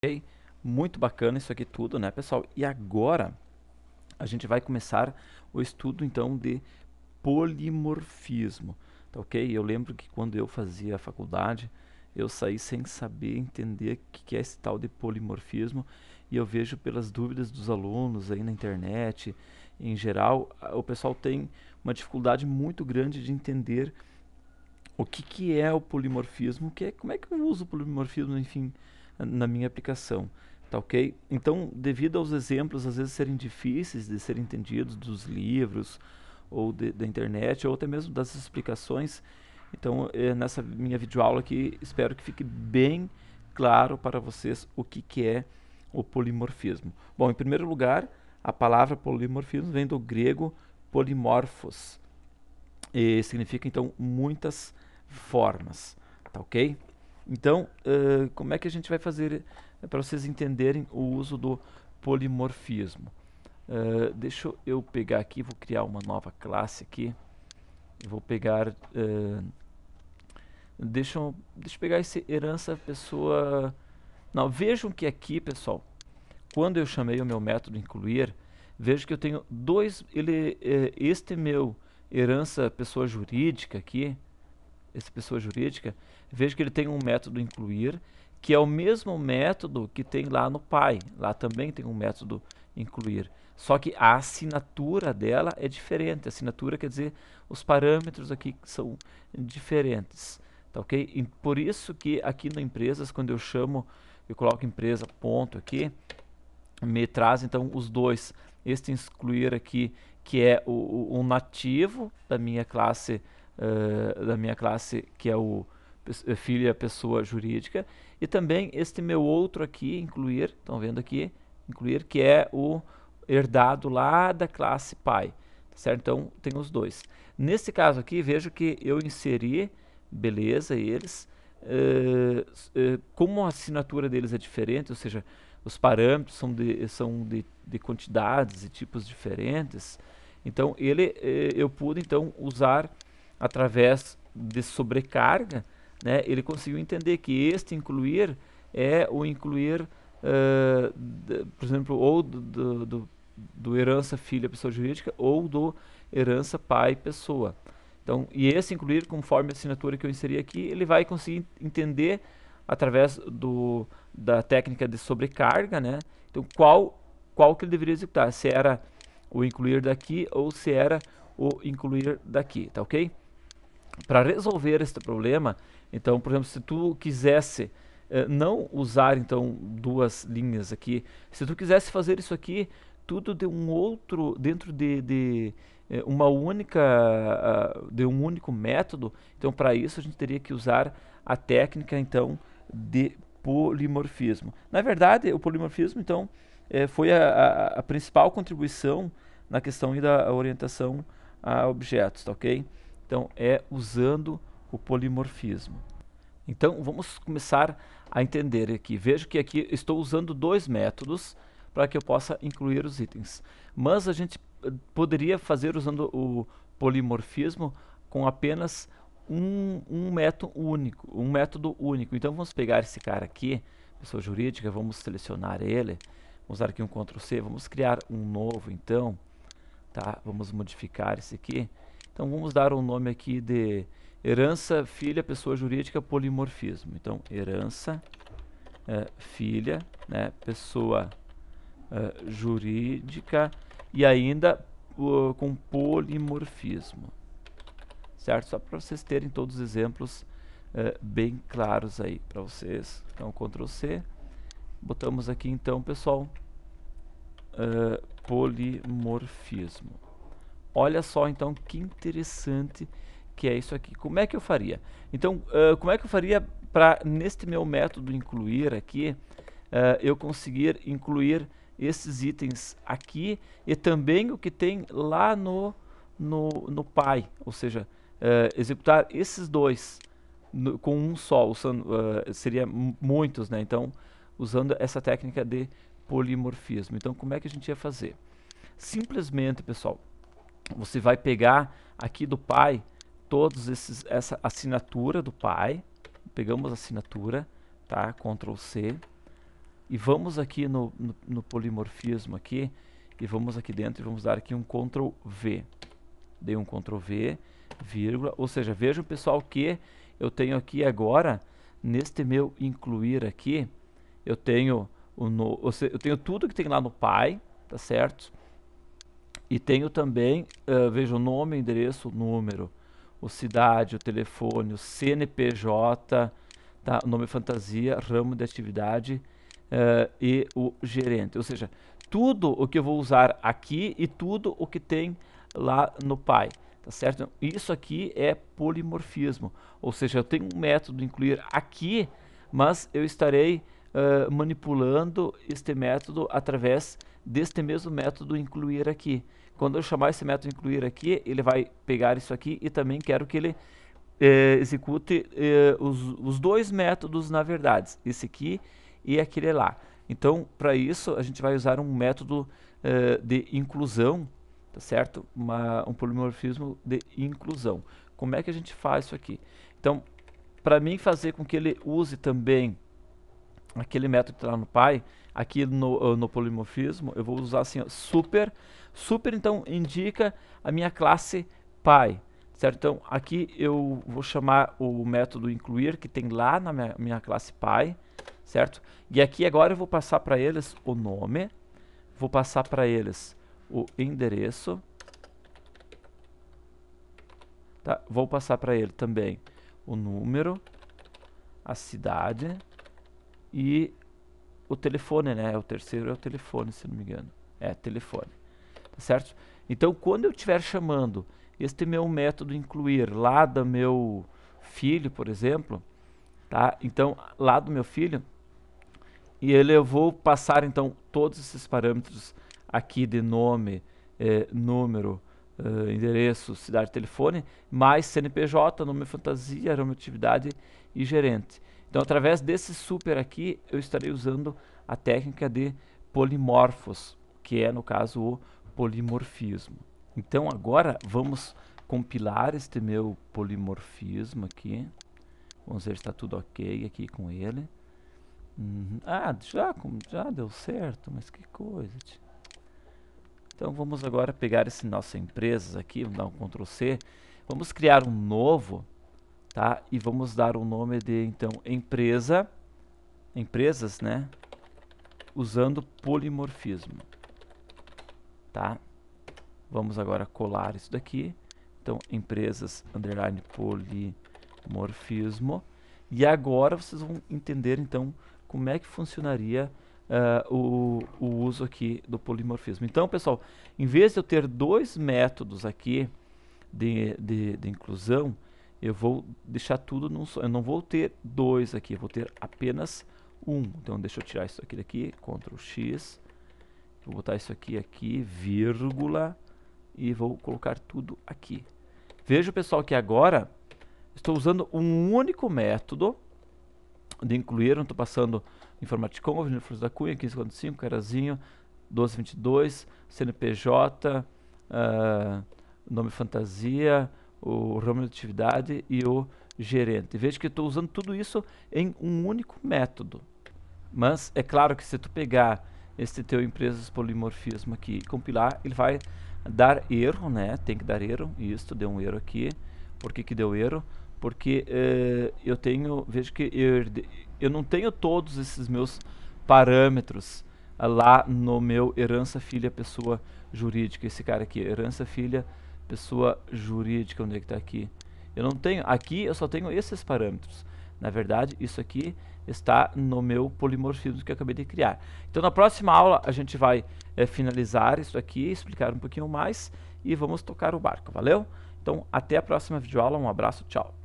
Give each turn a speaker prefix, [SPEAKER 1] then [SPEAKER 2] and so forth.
[SPEAKER 1] Ok? Muito bacana isso aqui tudo, né, pessoal? E agora a gente vai começar o estudo então de polimorfismo, tá ok? Eu lembro que quando eu fazia a faculdade, eu saí sem saber entender o que é esse tal de polimorfismo, e eu vejo pelas dúvidas dos alunos aí na internet, em geral, o pessoal tem uma dificuldade muito grande de entender o que é o polimorfismo, como é que eu uso o polimorfismo, enfim, na minha aplicação, tá ok? Então, devido aos exemplos às vezes serem difíceis de serem entendidos dos livros ou da internet ou até mesmo das explicações, então nessa minha videoaula aqui espero que fique bem claro para vocês o que é o polimorfismo. Bom, em primeiro lugar, a palavra polimorfismo vem do grego polimorphos, e significa então muitas formas, tá ok? Então, como é que a gente vai fazer para vocês entenderem o uso do polimorfismo? Deixa eu pegar aqui, vou criar uma nova classe aqui. Eu vou pegar, deixa eu pegar esse herança pessoa. Não, vejam que aqui, pessoal, quando eu chamei o meu método incluir, vejo que eu tenho dois, este meu herança pessoa jurídica aqui, essa pessoa jurídica, vejo que ele tem um método incluir, que é o mesmo método que tem lá no pai. Lá também tem um método incluir. Só que a assinatura dela é diferente. A assinatura quer dizer os parâmetros aqui são diferentes. Tá ok? E por isso que aqui no empresas, quando eu chamo, eu coloco empresa ponto aqui, me traz então os dois. Este excluir aqui, que é o nativo da minha classe que é o filha pessoa jurídica, e também este meu outro aqui, incluir, estão vendo aqui, incluir, que é o herdado lá da classe pai, certo? Então tem os dois. Nesse caso aqui, vejo que eu inseri, beleza, eles, como a assinatura deles é diferente, ou seja, os parâmetros são de quantidades e tipos diferentes, então eu pude então usar através de sobrecarga, né, ele conseguiu entender que este incluir é o incluir, por exemplo, ou do herança filha pessoa jurídica ou do herança pai pessoa. Então, e esse incluir, conforme a assinatura que eu inseri aqui, ele vai conseguir entender através da técnica de sobrecarga, né? Então, qual que ele deveria executar? Se era o incluir daqui ou se era o incluir daqui, tá ok? Para resolver este problema, então, por exemplo, se tu quisesse não usar então duas linhas aqui, se tu quisesse fazer isso aqui tudo de um outro dentro de uma única de um único método, então para isso a gente teria que usar a técnica então de polimorfismo. Na verdade, o polimorfismo então foi a principal contribuição na questão da orientação a objetos, tá ok? Então, é usando o polimorfismo. Então, vamos começar a entender aqui. Vejo que aqui estou usando dois métodos para que eu possa incluir os itens. Mas a gente poderia fazer usando o polimorfismo com apenas um método único, um método único. Então, vamos pegar esse cara aqui, pessoa jurídica, vamos selecionar ele, vamos usar aqui um Ctrl C, vamos criar um novo, então, tá? Vamos modificar esse aqui. Então vamos dar um nome aqui de herança filha pessoa jurídica polimorfismo. Então herança filha, né, pessoa jurídica e ainda com polimorfismo, certo? Só para vocês terem todos os exemplos bem claros aí para vocês. Então Ctrl C, botamos aqui então, pessoal, polimorfismo. Olha só então que interessante que é isso aqui. Como é que eu faria? Então, como é que eu faria para neste meu método incluir aqui, eu conseguir incluir esses itens aqui e também o que tem lá no pai, ou seja, executar esses dois com um só, usando, seria muitos, né? Então, usando essa técnica de polimorfismo. Então, como é que a gente ia fazer? Simplesmente, pessoal, você vai pegar aqui do pai essa assinatura do pai, pegamos a assinatura, tá? Ctrl C, E vamos aqui no polimorfismo aqui, e vamos aqui dentro e vamos dar aqui um Ctrl V. Dei um Ctrl V, vírgula, ou seja, vejam pessoal que eu tenho aqui agora, neste meu incluir aqui, eu tenho eu tenho tudo que tem lá no pai, tá certo? E tenho também, veja, o nome, o endereço, o número, o cidade, o telefone, o CNPJ, tá? O nome fantasia, ramo de atividade e o gerente. Ou seja, tudo o que eu vou usar aqui e tudo o que tem lá no pai, tá certo? Isso aqui é polimorfismo, ou seja, eu tenho um método de incluir aqui, mas eu estarei manipulando este método através deste mesmo método incluir aqui. Quando eu chamar esse método incluir aqui, ele vai pegar isso aqui e também quero que ele execute os dois métodos na verdade, esse aqui e aquele lá. Então, para isso, a gente vai usar um método de inclusão, tá certo? Um polimorfismo de inclusão. Como é que a gente faz isso aqui? Então, para mim fazer com que ele use também aquele método que está lá no pai, aqui no polimorfismo, eu vou usar assim, ó, super. Super, então, indica a minha classe pai, certo? Então, aqui eu vou chamar o método incluir, que tem lá na minha classe pai, certo? E aqui agora eu vou passar para eles o nome, vou passar para eles o endereço, tá? Vou passar para ele também o número, a cidade e o telefone, né? O terceiro é o telefone, se não me engano. É, telefone, tá certo? Então, quando eu estiver chamando este meu método incluir lá do meu filho, por exemplo, tá? Então, lá do meu filho, e eu vou passar então todos esses parâmetros aqui de nome, número, endereço, cidade, telefone, mais CNPJ, nome fantasia, ramo de atividade e gerente. Então, através desse super aqui, eu estarei usando a técnica de polimorfos, que é, no caso, o polimorfismo. Então, agora, vamos compilar este meu polimorfismo aqui. Vamos ver se está tudo ok aqui com ele. Ah, já deu certo, mas que coisa. Então, vamos agora pegar esse nossa empresas aqui, vamos dar um Ctrl C. Vamos criar um novo, tá? E vamos dar o nome de, então, empresas, né? Usando polimorfismo, tá? Vamos agora colar isso daqui. Então, empresas, underline, polimorfismo. E agora vocês vão entender, então, como é que funcionaria o uso aqui do polimorfismo. Então, pessoal, em vez de eu ter dois métodos aqui de inclusão, eu vou deixar tudo num só. Eu não vou ter dois aqui, eu vou ter apenas um. Então, deixa eu tirar isso aqui daqui, Ctrl X. Vou botar isso aqui, vírgula, e vou colocar tudo aqui. Veja, pessoal, que agora estou usando um único método de incluir, não estou passando Informaticom, Avenida Flores da Cunha, 1545, Carazinho, 1222, CNPJ, nome fantasia, o ramo de atividade e o gerente. Veja que estou usando tudo isso em um único método. Mas é claro que se tu pegar este teu empresas polimorfismo aqui e compilar, ele vai dar erro, né? Tem que dar erro. Isso, deu um erro aqui. Por que deu erro? Porque eu tenho, veja que eu não tenho todos esses meus parâmetros lá no meu herança filha pessoa jurídica, esse cara aqui, herança filha pessoa jurídica, onde é que está aqui? Eu não tenho, aqui eu só tenho esses parâmetros. Na verdade, isso aqui está no meu polimorfismo que eu acabei de criar. Então, na próxima aula, a gente vai finalizar isso aqui, explicar um pouquinho mais e vamos tocar o barco, valeu? Então, até a próxima videoaula, um abraço, tchau!